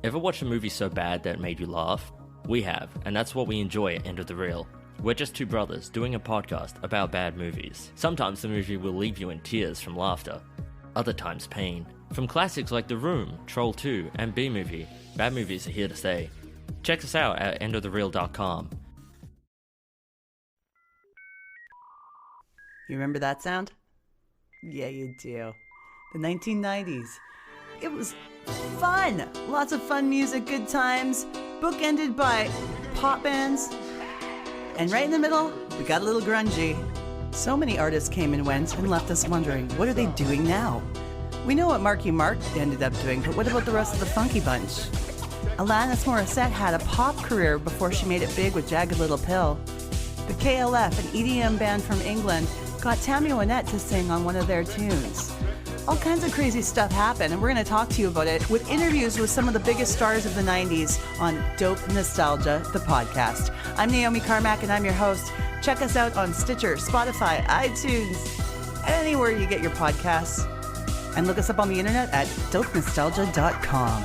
Ever watch a movie so bad that it made you laugh? We have, and that's what we enjoy at End of the Reel. We're just two brothers doing a podcast about bad movies. Sometimes the movie will leave you in tears from laughter, other times pain. From classics like The Room, Troll 2, and B-Movie, bad movies are here to stay. Check us out at endofthereal.com. You remember that sound? Yeah, you do. The 1990s. It was fun! Lots of fun music, good times, bookended by pop bands. And right in the middle, we got a little grungy. So many artists came and went and left us wondering, what are they doing now? We know what Marky Mark ended up doing, but what about the rest of the Funky Bunch? Alanis Morissette had a pop career before she made it big with Jagged Little Pill. The KLF, an EDM band from England, got Tammy Wynette to sing on one of their tunes. All kinds of crazy stuff happened, and we're going to talk to you about it with interviews with some of the biggest stars of the 90s on Dope Nostalgia, the podcast. I'm Naomi Carmack, and I'm your host. Check us out on Stitcher, Spotify, iTunes, anywhere you get your podcasts. And look us up on the internet at dopenostalgia.com.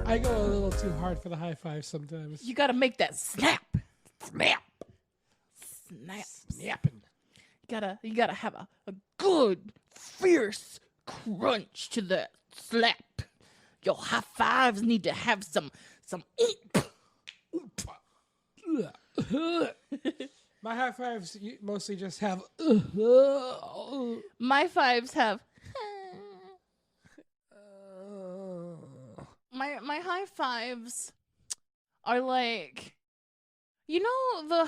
I go a little too hard for the high five sometimes. You gotta make that snap. Snapping. You gotta have a good, fierce crunch to that slap. Your high fives need to have some oomph. My high fives mostly just have. My fives have. My high fives are like, you know, the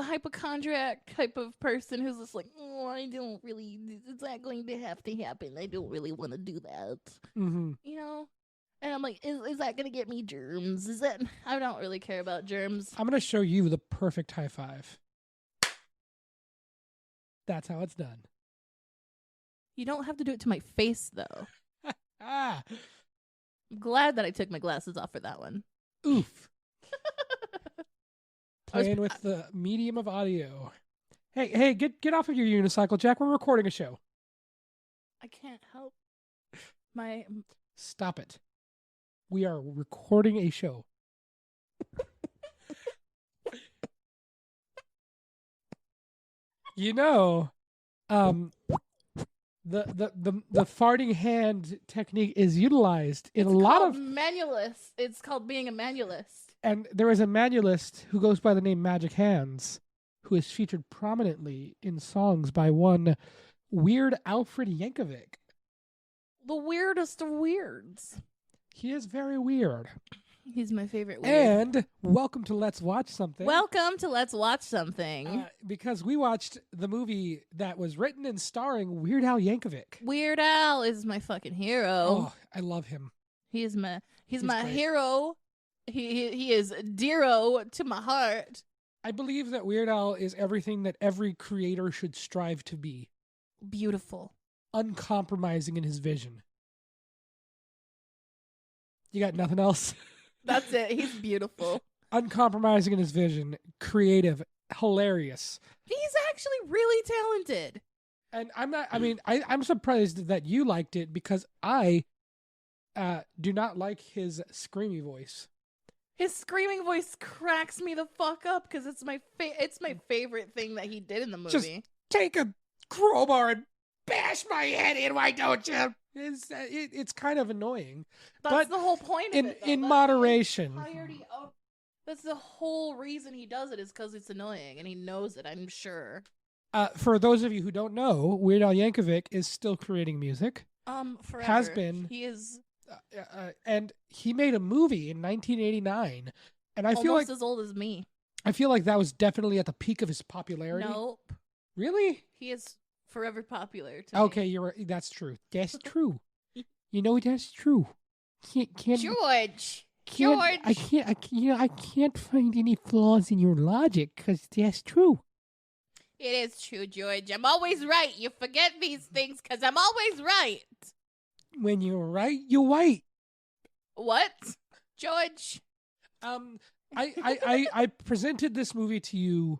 hypochondriac type of person who's just like, oh, I don't really, it's not going to have to happen. I don't really want to do that. Mm-hmm. You know? And I'm like, is that going to get me germs? I don't really care about germs. I'm going to show you the perfect high five. That's how it's done. You don't have to do it to my face, though. Ah. I'm glad that I took my glasses off for that one. Oof. Playing with the medium of audio. Hey, get off of your unicycle, Jack. We're recording a show. I can't help Stop it. We are recording a show. You know, the farting hand technique is utilized in a lot of manualist. It's called being a manualist. And there is a manualist who goes by the name Magic Hands, who is featured prominently in songs by one Weird Alfred Yankovic. The weirdest of weirds. He is very weird. He's my favorite weird. And welcome to Let's Watch Something. Welcome to Let's Watch Something. Because we watched the movie that was written and starring Weird Al Yankovic. Weird Al is my fucking hero. Oh, I love him. He's my great. hero. He is dearo to my heart. I believe that Weird Al is everything that every creator should strive to be. Beautiful. Uncompromising in his vision. You got nothing else? That's it. He's beautiful. Uncompromising in his vision. Creative. Hilarious. He's actually really talented. And I'm surprised that you liked it because I do not like his screamy voice. His screaming voice cracks me the fuck up because it's my favorite thing that he did in the movie. Just take a crowbar and bash my head in, why don't you? It's kind of annoying. That's the whole point of it. In moderation. That's the whole reason he does it is because it's annoying, and he knows it, I'm sure. For those of you who don't know, Weird Al Yankovic is still creating music. Forever. Has been. He is. And he made a movie in 1989, and I feel like almost as old as me. I feel like that was definitely at the peak of his popularity. Nope. Really? He is forever popular. To Okay, me. you're right. That's true. That's true. You know that's true. George. I can't find any flaws in your logic because that's true. It is true, George. I'm always right. You forget these things because I'm always right. When you're right, you're white. What? George. I presented this movie to you,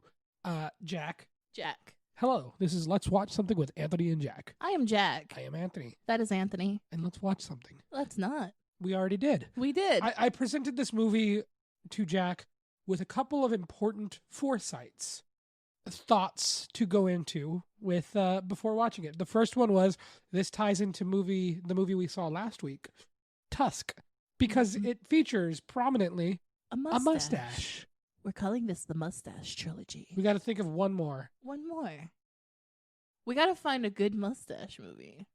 Jack. Jack. Hello, this is Let's Watch Something with Anthony and Jac. I am Jack. I am Anthony. That is Anthony. And let's watch something. Let's not. We already did. We did. I presented this movie to Jack with a couple of important foresights, thoughts to go into with before watching it. The first one was, this ties into the movie we saw last week, Tusk, because it features prominently a mustache. We're calling this the Mustache Trilogy. We got to think of one more. One more. We got to find a good mustache movie.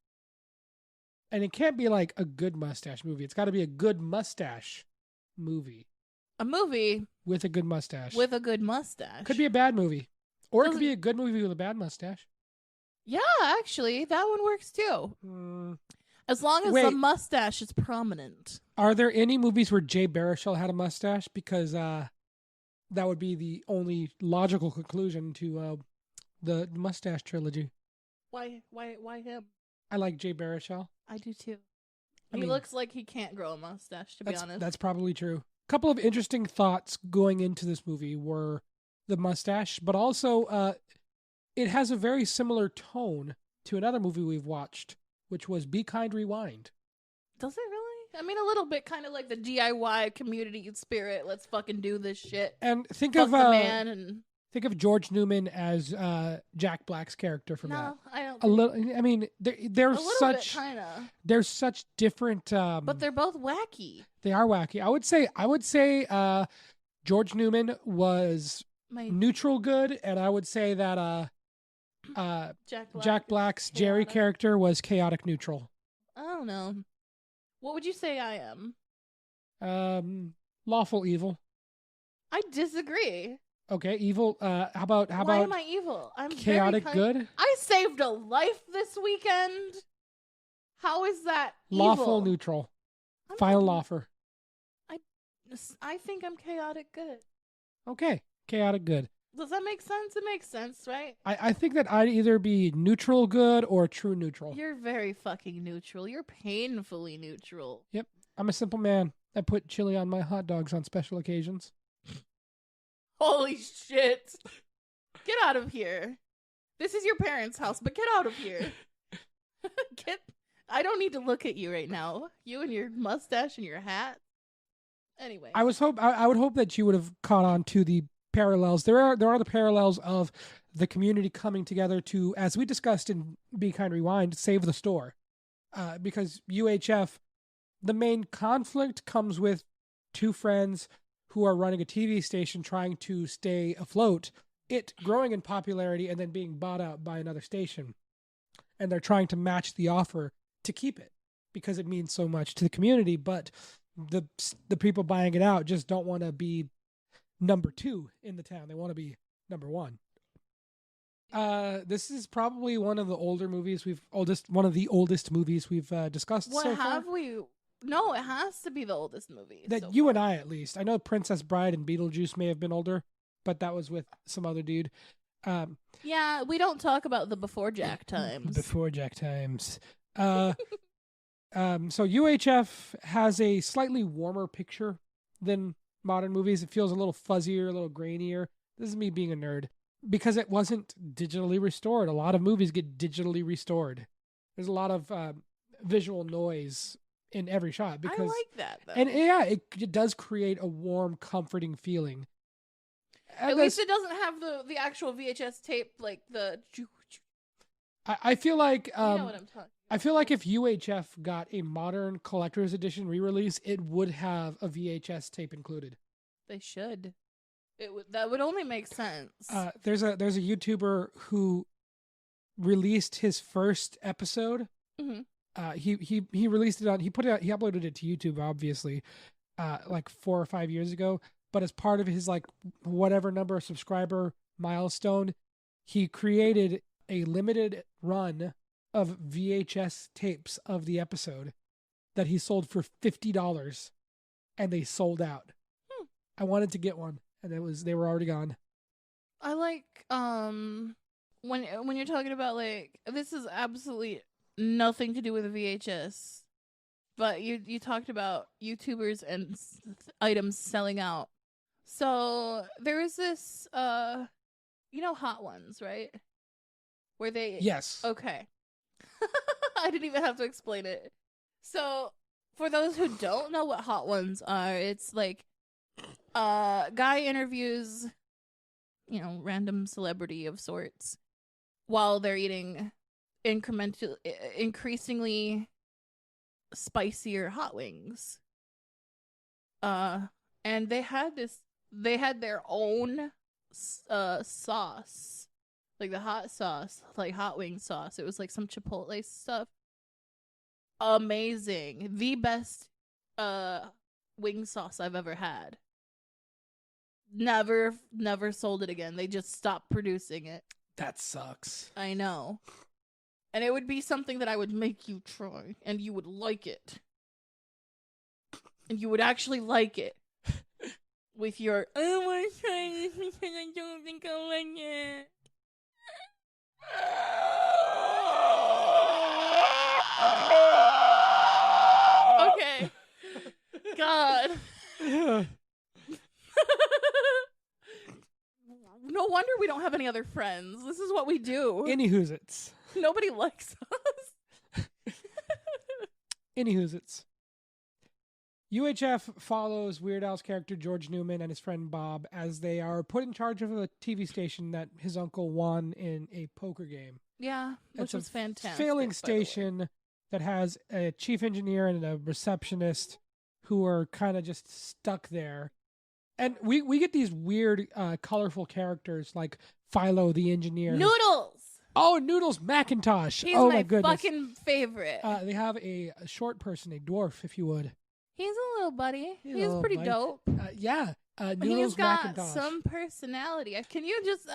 And it can't be like a good mustache movie. It's got to be a good mustache movie. A movie with a good mustache. With a good mustache. Could be a bad movie. Or it could be a good movie with a bad mustache. Yeah, actually, that one works too. As long as the mustache is prominent. Are there any movies where Jay Baruchel had a mustache? Because that would be the only logical conclusion to the Mustache Trilogy. Why him? I like Jay Baruchel. I do too. He looks like he can't grow a mustache, to be honest. That's probably true. A couple of interesting thoughts going into this movie were the mustache, but also it has a very similar tone to another movie we've watched, which was Be Kind, Rewind. Does it really? I mean, a little bit, kind of like the DIY community spirit. Let's fucking do this shit. And think Fuck of the man and think of George Newman as Jack Black's character from that. No, I don't. A little. I mean, there's such kind of. There's such different. But they're both wacky. They are wacky. I would say George Newman was neutral good, and I would say that Jack Black's Jerry character was chaotic neutral. I don't know. What would you say I am? Lawful evil. I disagree. Okay, evil. How about Why am I evil? I'm chaotic good. I saved a life this weekend. How is that evil? Lawful neutral. Final offer. I think I'm chaotic good. Okay, chaotic good. Does that make sense? It makes sense, right? I think that I'd either be neutral good or true neutral. You're very fucking neutral. You're painfully neutral. Yep. I'm a simple man. I put chili on my hot dogs on special occasions. Holy shit. Get out of here. This is your parents' house, but get out of here. I don't need to look at you right now. You and your mustache and your hat. Anyway. I would hope that you would have caught on to the parallels. There are the parallels of the community coming together to, as we discussed in Be Kind Rewind, save the store. Because UHF, the main conflict comes with two friends who are running a TV station trying to stay afloat, it growing in popularity and then being bought out by another station. And they're trying to match the offer to keep it because it means so much to the community, but the people buying it out just don't want to be number 2 in the town. They want to be number 1. This is probably one of the oldest movies we've discussed so far. What have we? No, it has to be the oldest movie. That you and I, at least. I know Princess Bride and Beetlejuice may have been older, but that was with some other dude. Yeah, we don't talk about the before Jack times. Before Jack times. So UHF has a slightly warmer picture than modern movies. It feels a little fuzzier, a little grainier. This is me being a nerd. Because it wasn't digitally restored. A lot of movies get digitally restored. There's a lot of visual noise in every shot. Because, I like that, though. And yeah, it does create a warm, comforting feeling. At least it doesn't have the actual VHS tape, like the... I feel like... you know what I'm talking about. I feel like if UHF got a modern collector's edition re-release, it would have a VHS tape included. They should. That would only make sense. There's a YouTuber who released his first episode. Mm-hmm. He released it on. He uploaded it to YouTube, obviously, like 4 or 5 years ago. But as part of his like whatever number of subscriber milestone, he created a limited run of VHS tapes of the episode that he sold for $50, and they sold out. I wanted to get one. And they were already gone. I like when you're talking about like this is absolutely nothing to do with a VHS But you talked about YouTubers and items selling out. So there is this, Hot Ones, right? Where they Yes. Okay. I didn't even have to explain it. So for those who don't know what Hot Ones are, it's like guy interviews, random celebrity of sorts while they're eating increasingly spicier hot wings. And they had their own sauce, like the hot sauce, like hot wing sauce. It was like some Chipotle stuff. Amazing. The best wing sauce I've ever had. Never sold it again. They just stopped producing it. That sucks. I know. And it would be something that I would make you try, and you would like it. And you would actually like it. With your, I want to try this because I don't think I like it. Okay. God. No wonder we don't have any other friends. This is what we do. Anywhoozits. Nobody likes us. Anywhoozits. UHF follows Weird Al's character George Newman and his friend Bob as they are put in charge of a TV station that his uncle won in a poker game. Yeah, which was a fantastic. Failing station that has a chief engineer and a receptionist who are kind of just stuck there. And we get these weird, colorful characters like Philo the engineer. Noodles! Oh, Noodles McIntosh. He's oh my goodness. fucking favorite. They have a short person, a dwarf, if you would. He's a little buddy. He's a He's little pretty buddy. dope. Yeah. But Noodles he's got McIntosh. some personality. Can you just,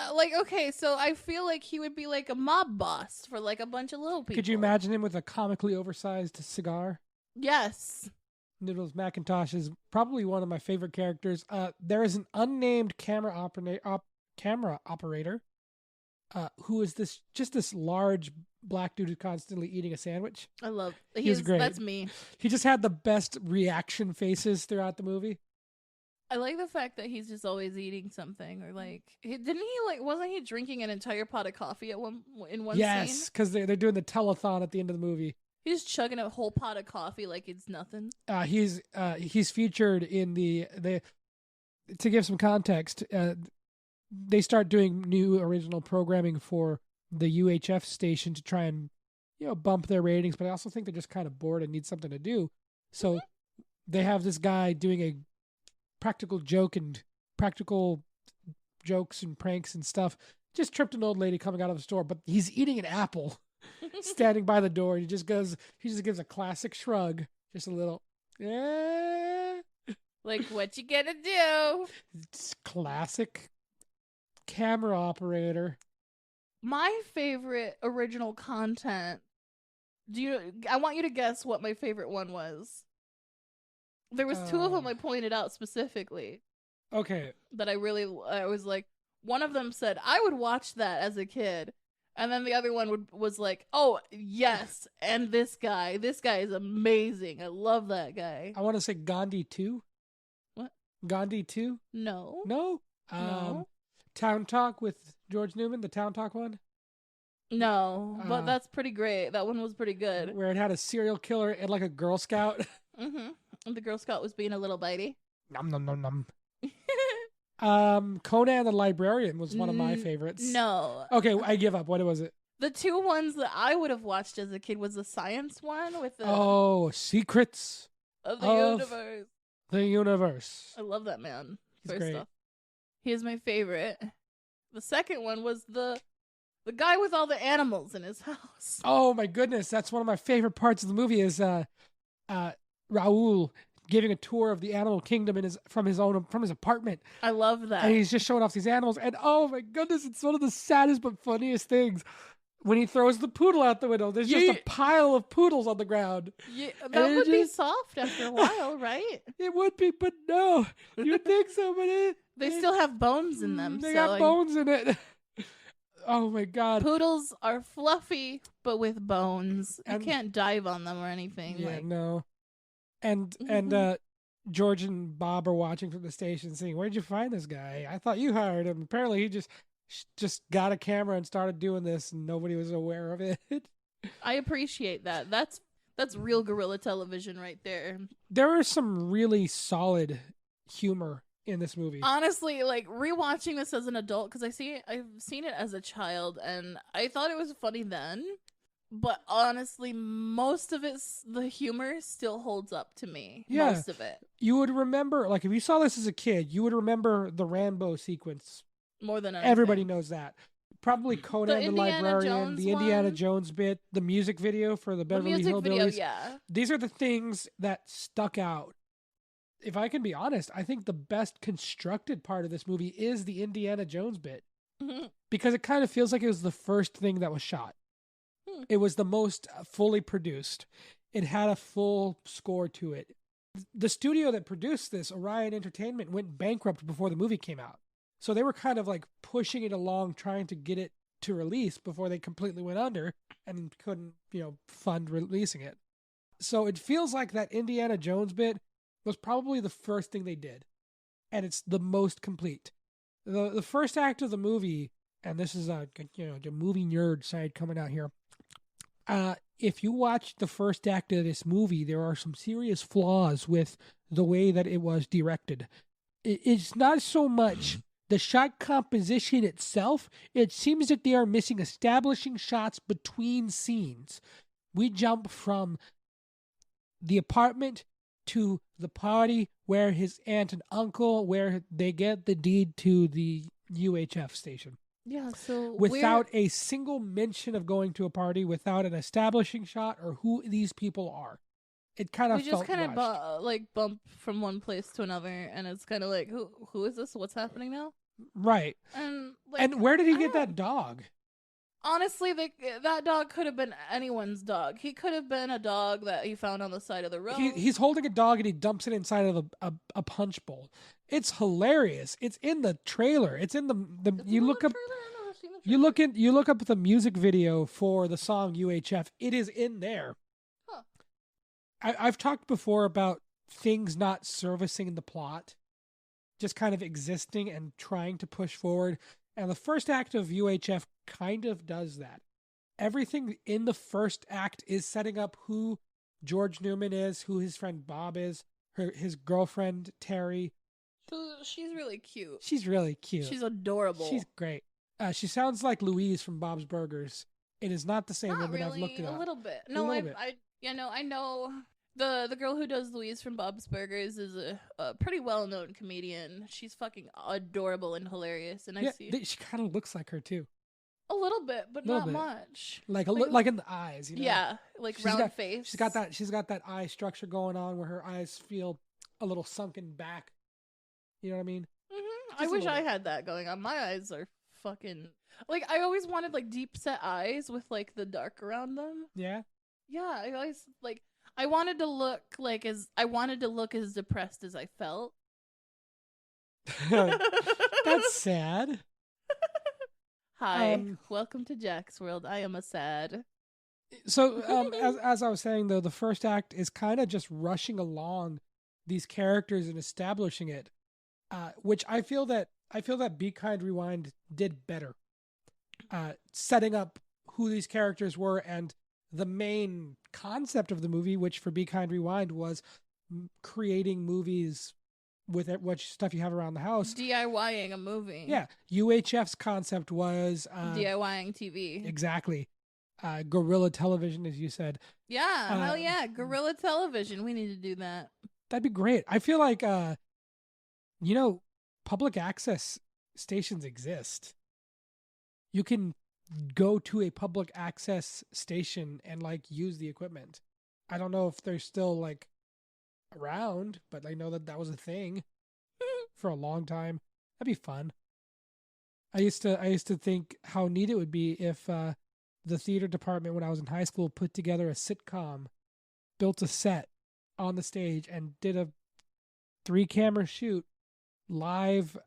okay, so I feel like he would be like a mob boss for like a bunch of little people. Could you imagine him with a comically oversized cigar? Yes. Noodles McIntosh is probably one of my favorite characters. There is an unnamed camera operator who is this large black dude who's constantly eating a sandwich. I love. He's great. That's me. He just had the best reaction faces throughout the movie. I like the fact that he's just always eating something, or like, wasn't he drinking an entire pot of coffee in one scene? Yes, because they're doing the telethon at the end of the movie. He's chugging a whole pot of coffee like it's nothing. He's featured in the to give some context. They start doing new original programming for the UHF station to try and bump their ratings, but I also think they're just kind of bored and need something to do. So they have this guy doing a practical jokes and pranks and stuff. Just tripped an old lady coming out of the store, but he's eating an apple. Standing by the door, he just gives a classic shrug, just a little, like, what you gonna do? It's classic camera operator. My favorite original content. I want you to guess what my favorite one was. There was two of them I pointed out specifically. Okay. That I was like, one of them said I would watch that as a kid. And then the other one was like, oh, yes, and this guy is amazing. I love that guy. I want to say Gandhi 2. What? Gandhi 2? No. No? No. Town Talk with George Newman, the Town Talk one? No, but that's pretty great. That one was pretty good. Where it had a serial killer and like a Girl Scout. Mm-hmm. And the Girl Scout was being a little bitey. Nom, nom, nom, nom. Conan the Librarian was one of my favorites. No. Okay, I give up. What was it? The two ones that I would have watched as a kid was the science one with the Secrets of the Universe. The Universe. I love that man. He's great. Off, he is my favorite. The second one was the guy with all the animals in his house. Oh my goodness, that's one of my favorite parts of the movie is Raul giving a tour of the animal kingdom from his apartment. I love that. And he's just showing off these animals. And oh my goodness, it's one of the saddest but funniest things. When he throws the poodle out the window, there's just a pile of poodles on the ground. Yeah, that would be soft after a while, right? It would be, but no. You'd think so, but they still have bones in them. They got bones in it. Oh my God. Poodles are fluffy, but with bones. You can't dive on them or anything. Yeah, no. And George and Bob are watching from the station saying, "Where'd you find this guy? I thought you hired him." Apparently he just got a camera and started doing this and nobody was aware of it. I appreciate that. That's real guerrilla television right there. There are some really solid humor in this movie. Honestly, like rewatching this as an adult, because I've seen it as a child and I thought it was funny then. But honestly, most of the humor still holds up to me. Yeah. Most of it. You would remember, like, if you saw this as a kid, you would remember the Rambo sequence. More than anything. Everybody knows that. Probably Conan the Indiana Librarian, Jones the Indiana one. Jones bit, the music video for the Beverly Hillbillies. Video, yeah. These are the things that stuck out. If I can be honest, I think the best constructed part of this movie is the Indiana Jones bit. Mm-hmm. Because it kind of feels like it was the first thing that was shot. It was the most fully produced. It had a full score to it. The studio that produced this, Orion Entertainment, went bankrupt before the movie came out. So they were kind of like pushing it along, trying to get it to release before they completely went under and couldn't, fund releasing it. So it feels like that Indiana Jones bit was probably the first thing they did. And it's the most complete. The first act of the movie, and this is the movie nerd side coming out here. If you watch the first act of this movie, there are some serious flaws with the way that it was directed. It's not so much the shot composition itself. It seems that they are missing establishing shots between scenes. We jump from the apartment to the party where his aunt and uncle, where they get the deed to the UHF station. Yeah, so without a single mention of going to a party, without an establishing shot or who these people are. It kind of we felt just kind rushed. of bump from one place to another, and it's kind of like, who is this? What's happening now? Right. And where did he get that dog? Honestly, that dog could have been anyone's dog. He could have been a dog that he found on the side of the road. He's holding a dog and he dumps it inside of a punch bowl. It's hilarious. It's in the trailer. It's in the you look up. You look up the music video for the song UHF. It is in there. Huh. I've talked before about things not servicing the plot, just kind of existing and trying to push forward. And the first act of UHF kind of does that. Everything in the first act is setting up who George Newman is, who his friend Bob is, his girlfriend Terry. She's really cute. She's really cute. She's adorable. She's great. She sounds like Louise from Bob's Burgers. It is not the same Not woman. really, I've looked it up. A little bit. No, I know the girl who does Louise from Bob's Burgers is a pretty well-known comedian. She's fucking adorable and hilarious, and she kind of looks like her too. A little bit, but not much. Like in the eyes, Yeah, round face. She's got that eye structure going on where her eyes feel a little sunken back. You know what I mean? Mm-hmm. I wish I had that going on. My eyes are fucking I always wanted deep set eyes with the dark around them. Yeah. Yeah, I always I wanted to look as depressed as I felt. That's sad. Hi, welcome to Jac's world. I am a sad. So, as I was saying though, the first act is kind of just rushing along these characters and establishing it, which I feel that Be Kind Rewind did better, setting up who these characters were and the main concept of the movie, which for Be Kind Rewind was creating movies with what stuff you have around the house. DIYing a movie. Yeah. UHF's concept was DIYing TV. Exactly. Guerrilla television, as you said. Yeah, hell yeah. Guerrilla television. We need to do that. That'd be great. I feel like, public access stations exist. You can go to a public access station and use the equipment. I don't know if they're still around, but I know that was a thing for a long time. That'd be fun. I used to think how neat it would be if the theater department when I was in high school put together a sitcom, built a set on the stage and did a 3-camera shoot, live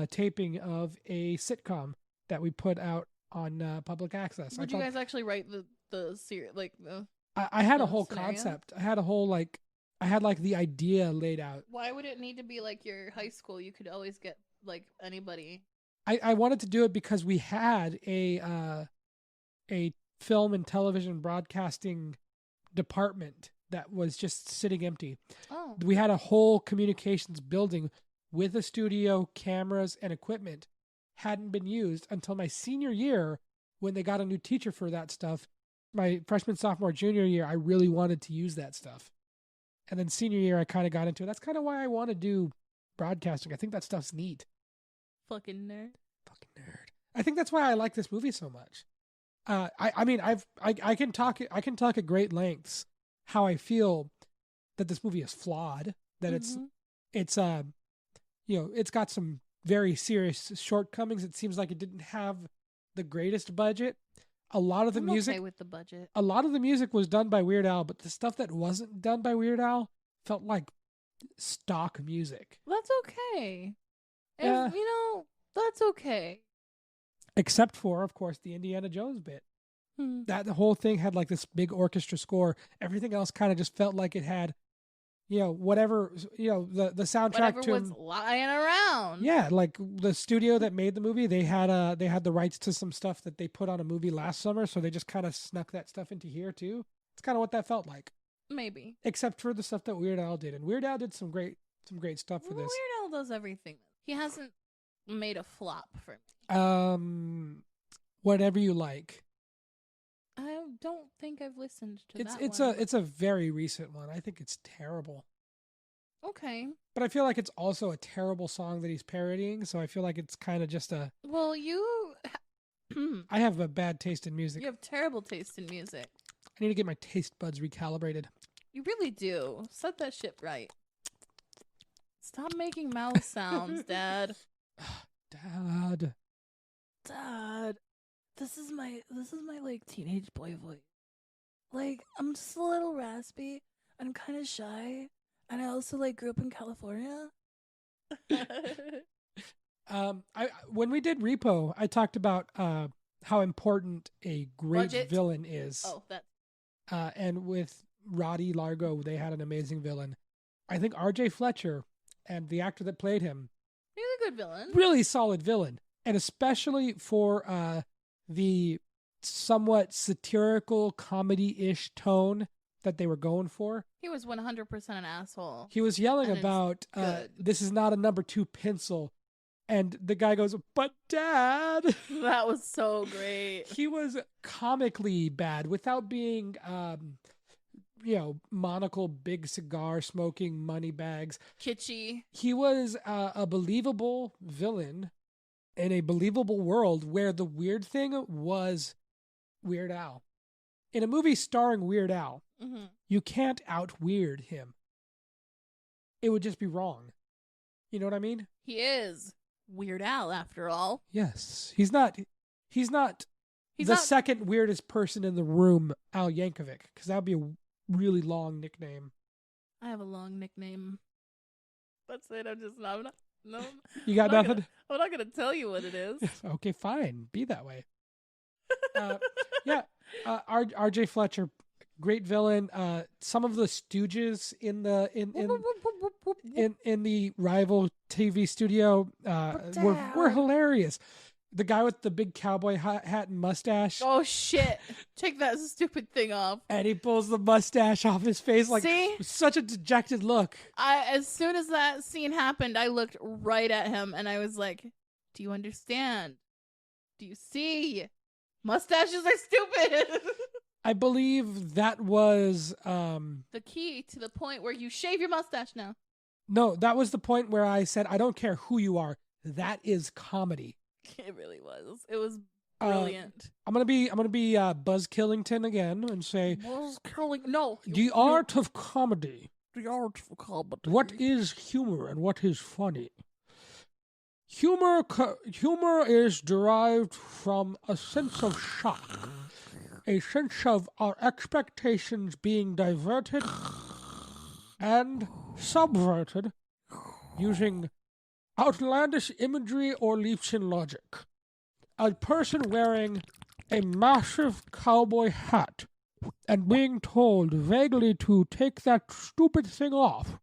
taping of a sitcom that we put out on public access. Did you guys actually write the series? I had a whole scenario? concept. I had a whole I had like the idea laid out. Why would it need to be like your high school? You could always get like anybody. I wanted to do it because we had a film and television broadcasting department that was just sitting empty. Oh. We had a whole communications building with a studio, cameras, and equipment. Hadn't been used until my senior year when they got a new teacher for that stuff. My freshman, sophomore, junior year, I really wanted to use that stuff. And then senior year, I kind of got into it. That's kind of why I want to do broadcasting. I think that stuff's neat. Fucking nerd. Fucking nerd. I think that's why I like this movie so much. I mean, I can talk at great lengths how I feel that this movie is flawed. That it's it's got some very serious shortcomings. It seems like it didn't have the greatest budget. A lot of the music, okay with the budget. A lot of the music was done by Weird Al, but the stuff that wasn't done by Weird Al felt like stock music. That's okay. If, that's okay. Except for, of course, the Indiana Jones bit. That the whole thing had like this big orchestra score. Everything else kind of just felt like it had, whatever, the soundtrack Whatever to was lying around. Yeah, like the studio that made the movie, they had the rights to some stuff that they put on a movie last summer, so they just kind of snuck that stuff into here too. It's kind of what that felt like. Maybe. Except for the stuff that Weird Al did, and Weird Al did some great stuff for this. Weird Al does everything. He hasn't made a flop for me. Whatever you like. I don't think I've listened to that It's a very recent one. I think it's terrible. Okay. But I feel like it's also a terrible song that he's parodying, so I feel like it's kind of just a... Well, I have a bad taste in music. You have terrible taste in music. I need to get my taste buds recalibrated. You really do. Set that shit right. Stop making mouth sounds, Dad. Dad. This is my like teenage boy voice. Like, I'm just a little raspy. I'm kind of shy, and I also like grew up in California. When we did Repo, I talked about how important a great villain is. Oh, that. And with Roddy Largo, they had an amazing villain. I think R.J. Fletcher and the actor that played him, he's a good villain. Really solid villain, and especially for the somewhat satirical comedy-ish tone that they were going for. He was 100% an asshole. He was yelling about, this is not a number 2 pencil. And the guy goes, but Dad. That was so great. He was comically bad without being, monocle, big cigar, smoking, money bags. Kitschy. He was a believable villain in a believable world where the weird thing was Weird Al. In a movie starring Weird Al, you can't out-weird him. It would just be wrong. You know what I mean? He is Weird Al, after all. Yes. He's not the second weirdest person in the room, Al Yankovic, because that would be a really long nickname. I have a long nickname. That's it. I'm not. No. You got nothing? I'm not going to tell you what it is. Okay, fine. Be that way. R.J. Fletcher, great villain. Some of the stooges in the rival TV studio were hilarious. The guy with the big cowboy hat and mustache. Oh shit! Take that stupid thing off. And he pulls the mustache off his face like such a dejected look. As soon as that scene happened, I looked right at him and I was like, "Do you understand? Do you see? Mustaches are stupid." I believe that was the key to the point where you shave your mustache now. No, that was the point where I said, "I don't care who you are. That is comedy." It really was. It was brilliant. I'm gonna be Buzz Killington again and say, Buzz Killington. No, the art of comedy. The art of comedy. What is humor and what is funny? Humor is derived from a sense of shock, a sense of our expectations being diverted and subverted using outlandish imagery or leaps in logic. A person wearing a massive cowboy hat and being told vaguely to take that stupid thing off,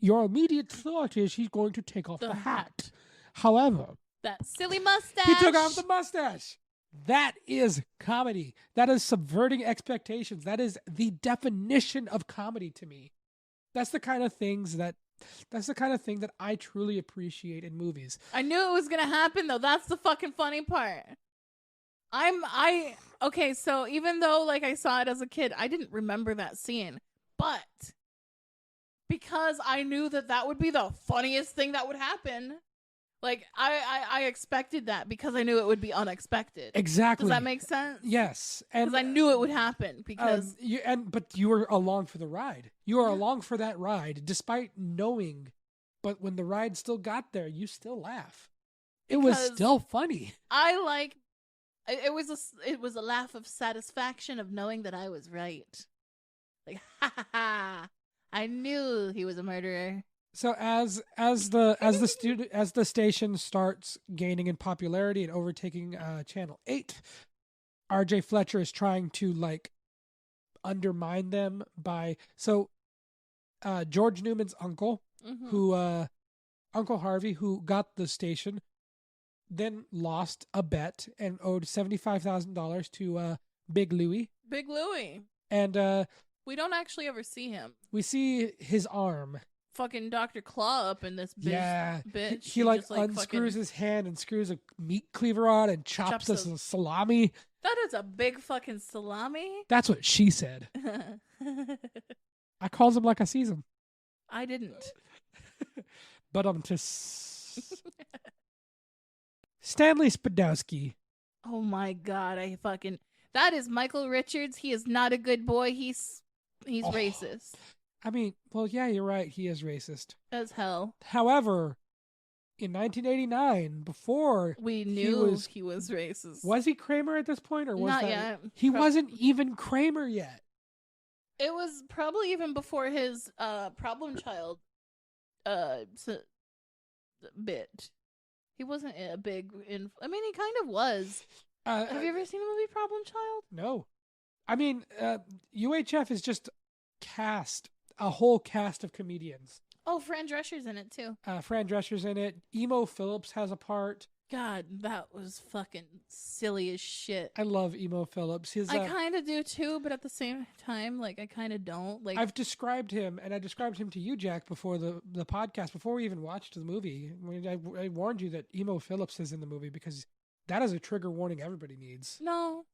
your immediate thought is he's going to take off the hat. However, that silly mustache. he took off the mustache. That is comedy. That is subverting expectations. That is the definition of comedy to me. That's the kind of thing that I truly appreciate in movies. I knew it was gonna happen though. That's the fucking funny part. Okay, so even though like I saw it as a kid, I didn't remember that scene. But because I knew that would be the funniest thing that would happen, like I expected that because I knew it would be unexpected. Exactly. Does that make sense? Yes. Because I knew it would happen because but you were along for the ride. You were along for that ride despite knowing, but when the ride still got there, you still laugh. It was still funny. It was a laugh of satisfaction of knowing that I was right. Like, ha ha ha! I knew he was a murderer. So as the station starts gaining in popularity and overtaking Channel 8, RJ Fletcher is trying to like undermine them by George Newman's uncle, Uncle Harvey, who got the station, then lost a bet and owed $75,000 to Big Louie. Big Louie. And we don't actually ever see him. We see his arm. Fucking Dr. Claw up in this bitch. Yeah. Bitch. He like unscrews his hand and screws a meat cleaver on and chops us a salami. That is a big fucking salami. That's what she said. I calls him like I sees him. I didn't. But Stanley Spadowski. Oh my god, that is Michael Richards. He is not a good boy. He's racist. I mean, well, yeah, you're right. He is racist. As hell. However, in 1989, before we knew he was racist. Was he Kramer at this point, or was not yet? He wasn't even Kramer yet. It was probably even before his problem child bit. He wasn't a big. I mean, he kind of was. Have you ever seen the movie Problem Child? No. I mean, UHF is just a whole cast of comedians. Oh, Fran Drescher's in it too. Fran Drescher's in it. Emo Phillips has a part. God, that was fucking silly as shit. I love Emo Phillips. I kind of do too, but at the same time, like, I kind of don't. Like, I've described him, and I described him to you, Jack, before the podcast, before we even watched the movie. I warned you that Emo Phillips is in the movie because that is a trigger warning everybody needs. No.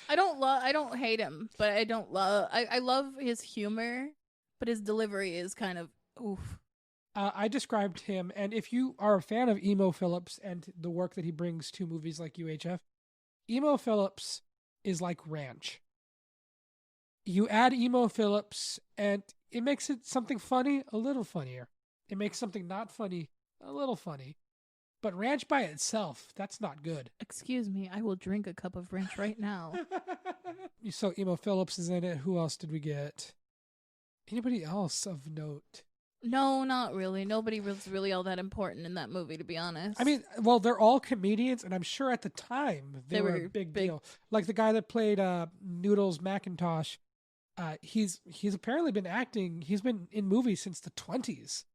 I don't hate him, but I don't love. I love his humor, but his delivery is kind of oof. I described him, and if you are a fan of Emo Phillips and the work that he brings to movies like UHF, Emo Phillips is like Ranch. You add Emo Phillips, and it makes it something funny a little funnier. It makes something not funny a little funny. But Ranch by itself, that's not good. Excuse me, I will drink a cup of Ranch right now. So Emo Phillips is in it. Who else did we get? Anybody else of note? No, not really. Nobody was really all that important in that movie, to be honest. I mean, well, they're all comedians, and I'm sure at the time they were a big deal. Like the guy that played Noodles McIntosh, he's apparently been acting. He's been in movies since the 20s,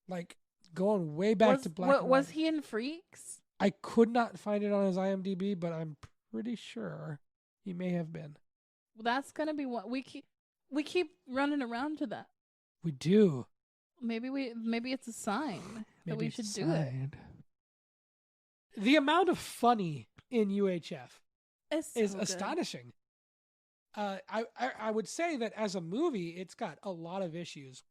like going way back to black and white. Was he in Freaks? I could not find it on his IMDb, but I'm pretty sure he may have been. Well, that's gonna be what we keep running around to that. We do. Maybe it's a sign that we should do it. The amount of funny in UHF is so astonishing. I would say that as a movie, it's got a lot of issues,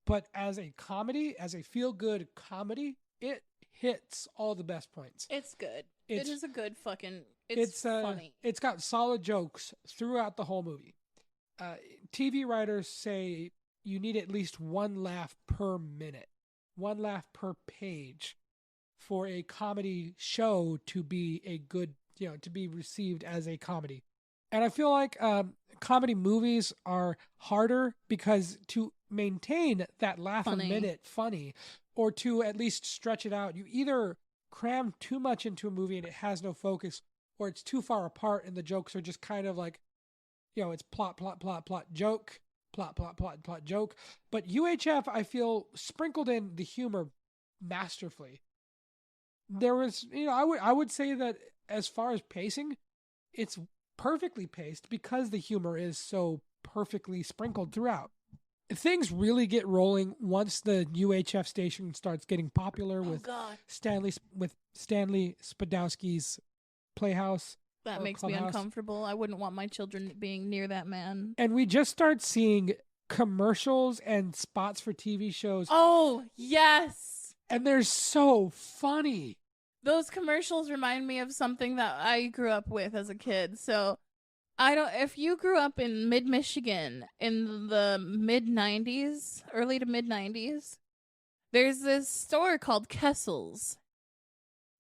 but as a comedy, as a feel-good comedy, it hits all the best points. It's good. It is a good fucking. It's funny. It's got solid jokes throughout the whole movie. TV writers say you need at least one laugh per minute, one laugh per page for a comedy show to be a good, to be received as a comedy. And I feel like comedy movies are harder because to maintain that laugh a minute funny, or to at least stretch it out, you either cram too much into a movie and it has no focus, or it's too far apart and the jokes are just kind of like it's plot, plot, plot, plot, joke, plot, plot, plot, plot, joke. But UHF, I feel, sprinkled in the humor masterfully. There was, I would say that as far as pacing, it's perfectly paced because the humor is so perfectly sprinkled throughout. Things really get rolling once the UHF station starts getting popular with Stanley Spadowski's Playhouse. That makes Clubhouse. me uncomfortable. I wouldn't want my children being near that man. And we just start seeing commercials and spots for TV shows. Oh, yes. And they're so funny. Those commercials remind me of something that I grew up with as a kid. So if you grew up in mid-Michigan in the mid-90s, early to mid-90s, there's this store called Kessel's.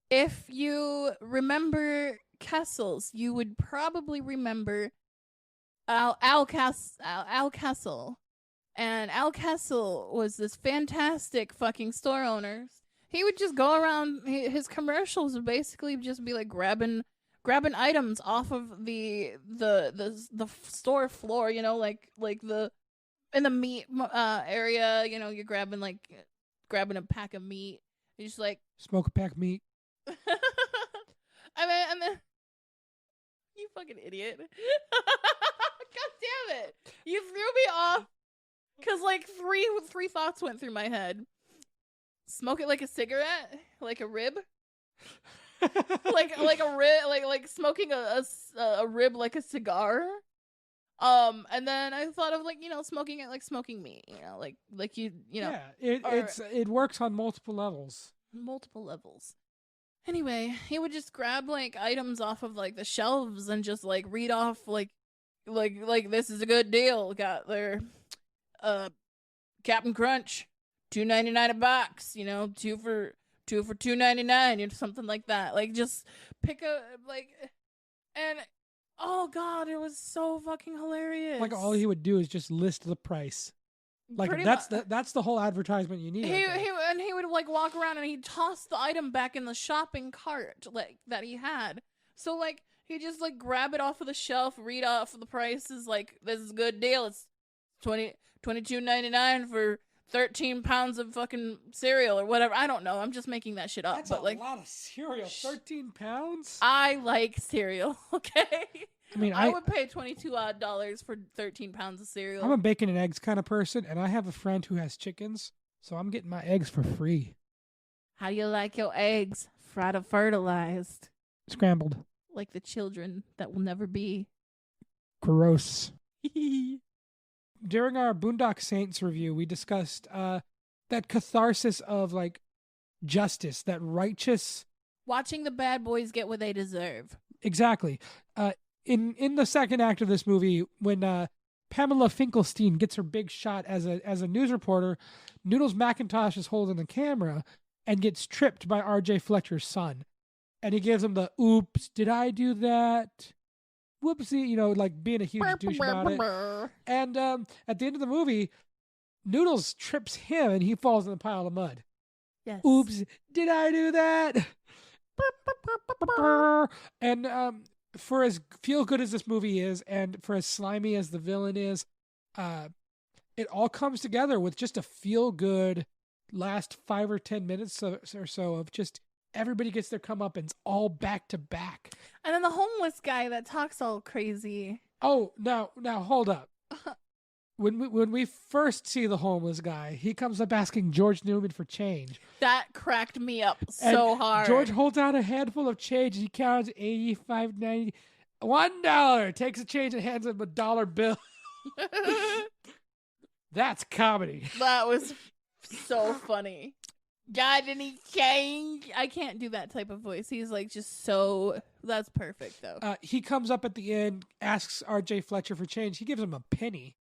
If you remember Kessel's, you would probably remember Al Kessel. And Al Kessel was this fantastic fucking store owner. He would just go around, his commercials would basically just be like grabbing items off of the store floor, like the in the meat area, you're grabbing a pack of meat. You're just like smoke a pack of meat. and then you fucking idiot. God damn it. You threw me off cuz three thoughts went through my head. Smoke it like a cigarette, like a rib. like a rib, like smoking a rib like a cigar. And then I thought of smoking it like smoking meat, Yeah, it works on multiple levels. Anyway, he would just grab items off of the shelves and just read off like this is a good deal. Got their Captain Crunch, $2.99 a box. Two for $2.99, something like that. Just pick and oh god, it was so fucking hilarious. All he would do is just list the price. That's the whole advertisement you need. He would walk around and he'd toss the item back in the shopping cart that he had. So he just grab it off of the shelf, read off the prices, this is a good deal. It's $22.99 for 13 pounds of fucking cereal or whatever. I don't know. I'm just making that shit up. That's a lot of cereal. 13 pounds? I like cereal, okay? I mean, I would pay $22 for 13 pounds of cereal. I'm a bacon and eggs kind of person, and I have a friend who has chickens, so I'm getting my eggs for free. How do you like your eggs? Fried or fertilized? Scrambled. Like the children that will never be. Gross. During our Boondock Saints review, we discussed that catharsis of justice, that righteous. Watching the bad boys get what they deserve. Exactly. In the second act of this movie, when Pamela Finkelstein gets her big shot as a news reporter, Noodles McIntosh is holding the camera and gets tripped by R.J. Fletcher's son, and he gives him the "Oops, did I do that? Whoopsie," being a huge douche about it. And at the end of the movie, Noodles trips him and he falls in a pile of mud. Yes. Oops, did I do that? And for as feel good as this movie is, and for as slimy as the villain is, it all comes together with just a feel good last 5 or 10 minutes or so of just everybody gets their comeuppance all back to back. And then the homeless guy that talks all crazy. Oh, now hold up. When we first see the homeless guy, he comes up asking George Newman for change. That cracked me up so hard. George holds out a handful of change. He counts $85.90. $1. Takes the change and hands him a dollar bill. That's comedy. That was so funny. Got any change? I can't do that type of voice. He's just so. That's perfect though. He comes up at the end, asks R.J. Fletcher for change. He gives him a penny.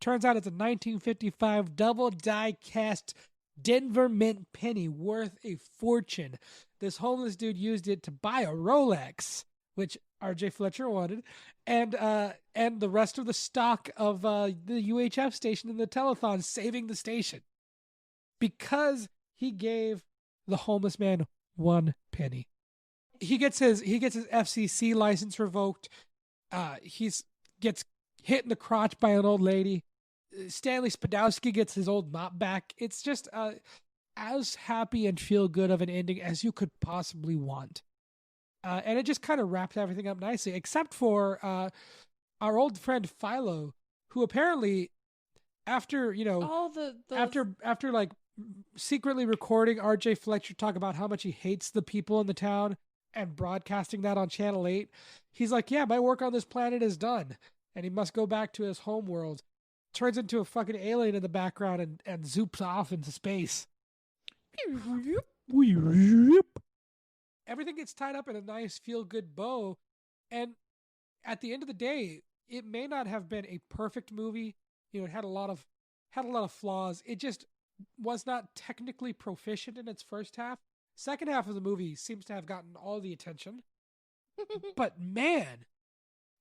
Turns out it's a 1955 double die cast Denver Mint penny worth a fortune. This homeless dude used it to buy a Rolex, which R.J. Fletcher wanted, and the rest of the stock of the UHF station in the telethon, saving the station because he gave the homeless man 1 penny. He gets his FCC license revoked. He gets hit in the crotch by an old lady. Stanley Spadowski gets his old mop back. It's just as happy and feel good of an ending as you could possibly want. And it just kind of wraps everything up nicely, except for our old friend Philo, who apparently, after, after like secretly recording R.J. Fletcher talk about how much he hates the people in the town and broadcasting that on Channel 8, he's like, yeah, my work on this planet is done. And he must go back to his home world. Turns into a fucking alien in the background and zoops off into space. Everything gets tied up in a nice feel-good bow, and at the end of the day, it may not have been a perfect movie. It had a lot of flaws. It just was not technically proficient in its first half. Second half of the movie seems to have gotten all the attention. But man,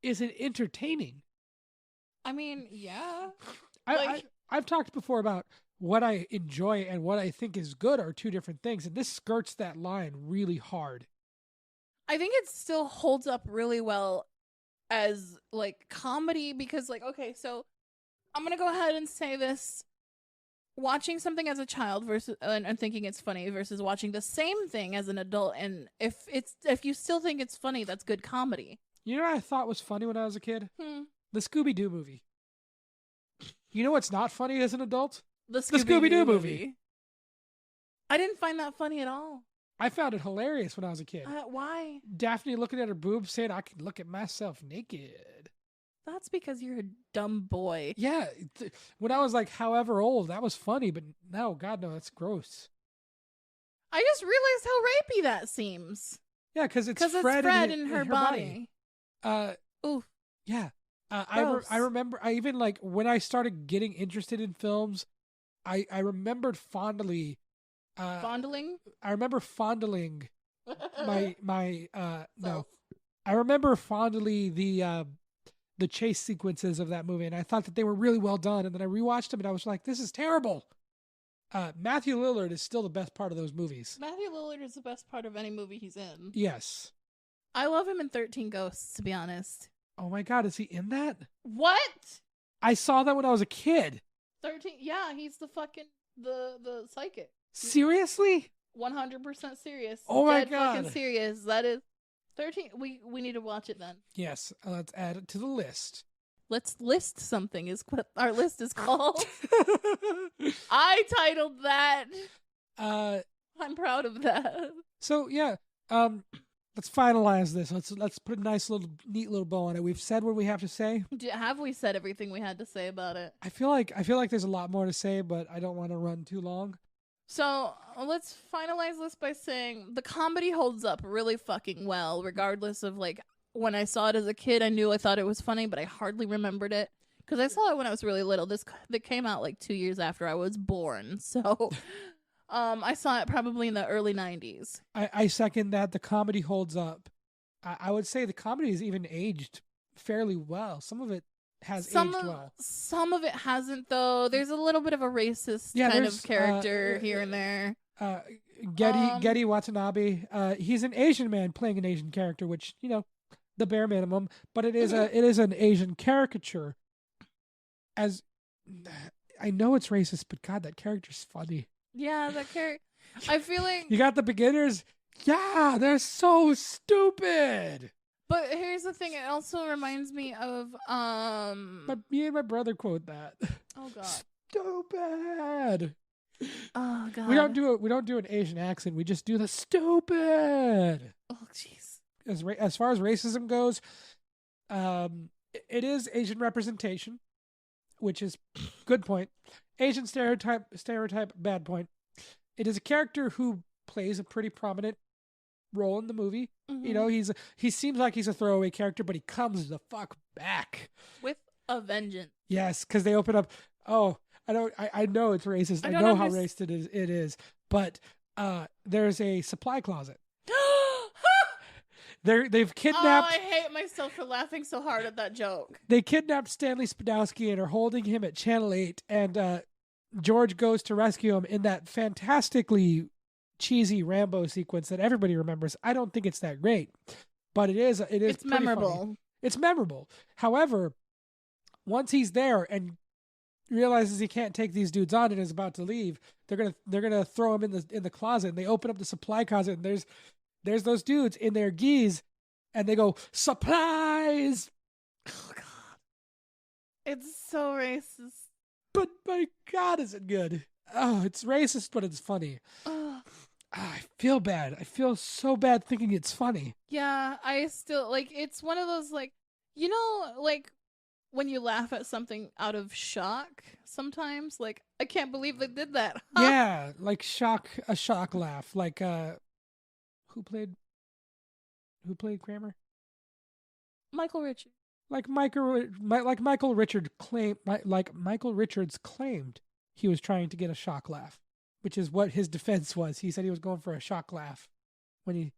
is it entertaining. I mean, yeah. I've talked before about what I enjoy and what I think is good are two different things, and this skirts that line really hard. I think it still holds up really well as like comedy because like, okay, so I'm going to go ahead and say this. Watching something as a child versus and thinking it's funny versus watching the same thing as an adult, and if you still think it's funny, that's good comedy. You know what I thought was funny when I was a kid? The Scooby-Doo movie. You know what's not funny as an adult? The Scooby-Doo movie. I didn't find that funny at all. I found it hilarious when I was a kid. Why? Daphne looking at her boobs saying, I can look at myself naked. That's because you're a dumb boy. Yeah. When I was like however old, that was funny, but no, God, no, that's gross. I just realized how rapey that seems. Yeah, because it's Fred in her body. Ooh. Yeah. I remember, I even like when I started getting interested in films, I remembered fondly. Fondling? I remember fondling my no. I remember fondly the chase sequences of that movie, and I thought that they were really well done. And then I rewatched them, and I was like, "This is terrible." Matthew Lillard is still the best part of those movies. Matthew Lillard is the best part of any movie he's in. Yes. I love him in 13 Ghosts, to be honest. Oh my God, is he in that? What? I saw that when I was a kid. 13? Yeah, he's the fucking the psychic. Seriously? 100% serious. Oh my Dead God. fucking serious. That is 13. We need to watch it then. Yes, let's add it to the list. Let's list something is what our list is called. I titled that. I'm proud of that. So yeah, let's finalize this. Let's put a nice neat little bow on it. We've said what we have to say. Have we said everything we had to say about it? I feel like there's a lot more to say, but I don't want to run too long. So let's finalize this by saying the comedy holds up really fucking well, regardless of like when I saw it as a kid. I thought it was funny, but I hardly remembered it because I saw it when I was really little. That came out like 2 years after I was born, so. I saw it probably in the early 90s. I second that. The comedy holds up. I would say the comedy is even aged fairly well. Some of it has aged well. Some of it hasn't, though. There's a little bit of a racist kind of character here and there. Getty Watanabe. He's an Asian man playing an Asian character, which, the bare minimum. But it is an Asian caricature. As I know it's racist, but God, that character's funny. Yeah, that character. I feel like you got the beginners. Yeah, they're so stupid. But here's the thing. It also reminds me of me and my brother quote that. Oh God. Stupid. Oh God. We don't do an Asian accent. We just do the stupid. Oh jeez. As far as racism goes, it is Asian representation, which is good point. Asian stereotype, bad point. It is a character who plays a pretty prominent role in the movie. Mm-hmm. He seems like he's a throwaway character, but he comes the fuck back with a vengeance. Yes, because they open up. Oh, I know it's racist. I know how racist it is. But there's a supply closet. They've kidnapped. Oh, I hate myself for laughing so hard at that joke. They kidnapped Stanley Spadowski and are holding him at Channel 8, and George goes to rescue him in that fantastically cheesy Rambo sequence that everybody remembers. I don't think it's that great, but it is. It's memorable. Funny. It's memorable. However, once he's there and realizes he can't take these dudes on and is about to leave, they're gonna throw him in the closet. And they open up the supply closet and there's those dudes in their gis, and they go, supplies. Oh God, it's so racist. But my God, is it good? Oh, it's racist, but it's funny. Ugh. I feel bad. I feel so bad thinking it's funny. Yeah, I still like. It's one of those like, you know, like when you laugh at something out of shock. Sometimes, like, I can't believe they did that. Huh? Yeah, like a shock laugh. Like who played Kramer? Michael Richards. Like Michael Richards claimed he was trying to get a shock laugh, which is what his defense was. He said he was going for a shock laugh when he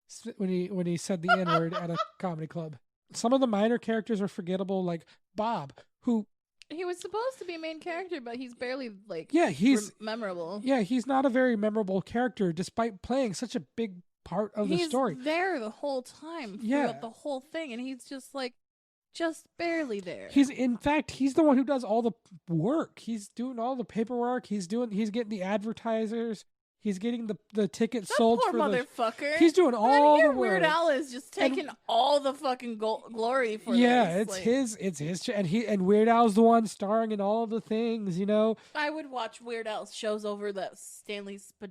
said the N-word at a comedy club. Some of the minor characters are forgettable, like Bob, who He was supposed to be a main character, but he's barely like he's memorable. Yeah, he's not a very memorable character despite playing such a big part of the story. He's there the whole time throughout the whole thing, and he's just like barely there. He's the one who does all the work. He's doing all the paperwork. He's getting the advertisers. He's getting the tickets sold poor for motherfucker. He's doing all the work. Weird Al is just taking all the fucking glory for this. It's his and Weird Al's the one starring in all the things, you know. I would watch Weird Al's shows over the Stanley's. I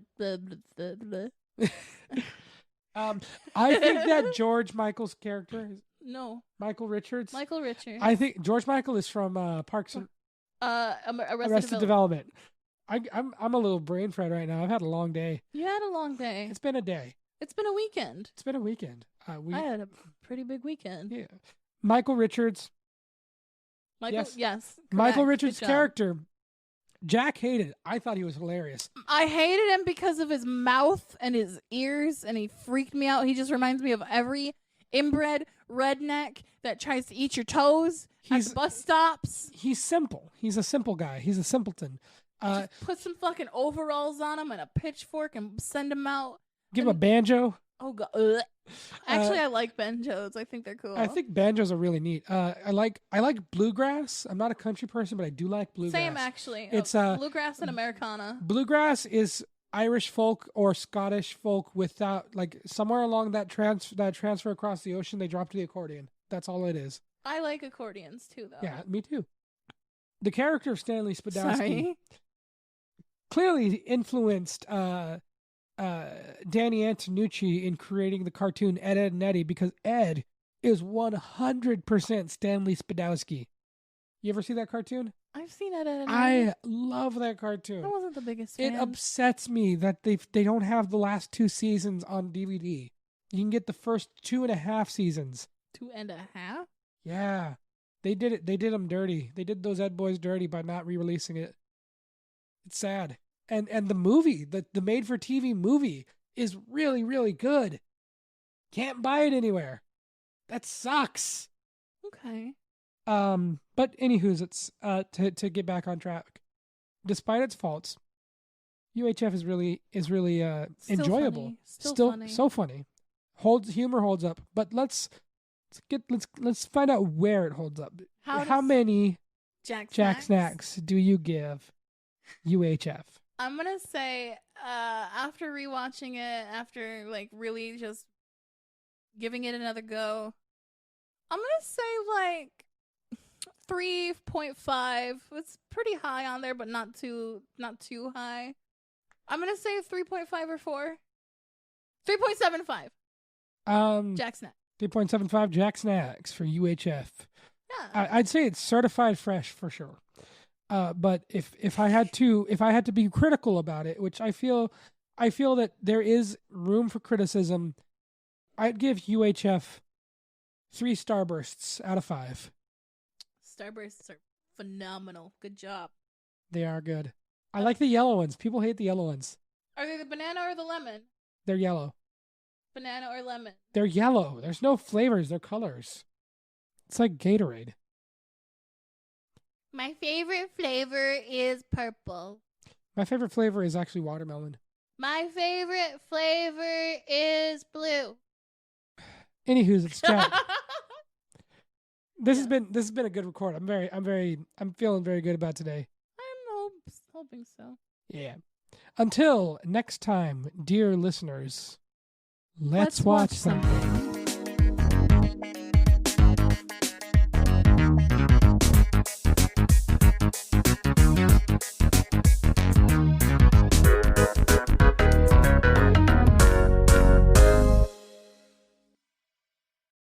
think that George Michael's character is Michael Richards. I think George Michael is from Parks and Arrested Development. I'm a little brain fried right now. I've had a long day. You had a long day. It's been a day. It's been a weekend. I had a pretty big weekend. Yeah. Michael Richards. Yes. Correct. Michael Richards' character. Jack hated. I thought he was hilarious. I hated him because of his mouth and his ears, and he freaked me out. He just reminds me of every inbred redneck that tries to eat your toes at the bus stops. He's simple. He's a simple guy. He's a simpleton. Just put some fucking overalls on him and a pitchfork and send him out. Give him a banjo. Oh God! Ugh. Actually, I like banjos. I think they're cool. I think banjos are really neat. I like bluegrass. I'm not a country person, but I do like blugrass. Same, actually. It's bluegrass and Americana. Bluegrass is Irish folk or Scottish folk without, like, somewhere along that transfer across the ocean, they drop to the accordion. That's all it is. I like accordions too, though. Yeah, me too. The character of Stanley Spadowski Sorry. clearly influenced Danny Antonucci in creating the cartoon Ed, Edd and Eddy, because Ed is 100% Stanley Spadowski. You ever see that cartoon? I've seen Ed, Edd and I Eddy. love that cartoon. I wasn't the biggest fan. It upsets me that they don't have the last 2 seasons on DVD. You can get the first 2.5 seasons. 2.5? Yeah. They did it. They did them dirty. They did those Ed boys dirty by not re-releasing it. It's sad. And the movie, the made-for-TV movie, is really, really good. Can't buy it anywhere. That sucks. Okay. But anywho's, it's to get back on track. Despite its faults, UHF is really enjoyable. Funny. Still funny. So funny. Humor holds up. But let's find out where it holds up. How many Jack Snacks do you give UHF? I'm gonna say, after rewatching it, after like really just giving it another go, I'm gonna say like 3.5. It's pretty high on there, but not too high. I'm gonna say 3.5 or 4. 3.75. Jack Snack. 3.75 Jack Snacks for UHF. Yeah. I'd say it's certified fresh for sure. But if I had to be critical about it, which I feel that there is room for criticism, I'd give UHF 3 Starbursts out of 5. Starbursts are phenomenal. Good job. They are good. I like the yellow ones. People hate the yellow ones. Are they the banana or the lemon? They're yellow. Banana or lemon? They're yellow. There's no flavors. They're colors. It's like Gatorade. My favorite flavor is purple. My favorite flavor is actually watermelon. My favorite flavor is blue. Anywho's, it's Jack. This has been a good record. I'm feeling very good about today. I'm hoping so. Yeah. Until next time, dear listeners, let's watch something.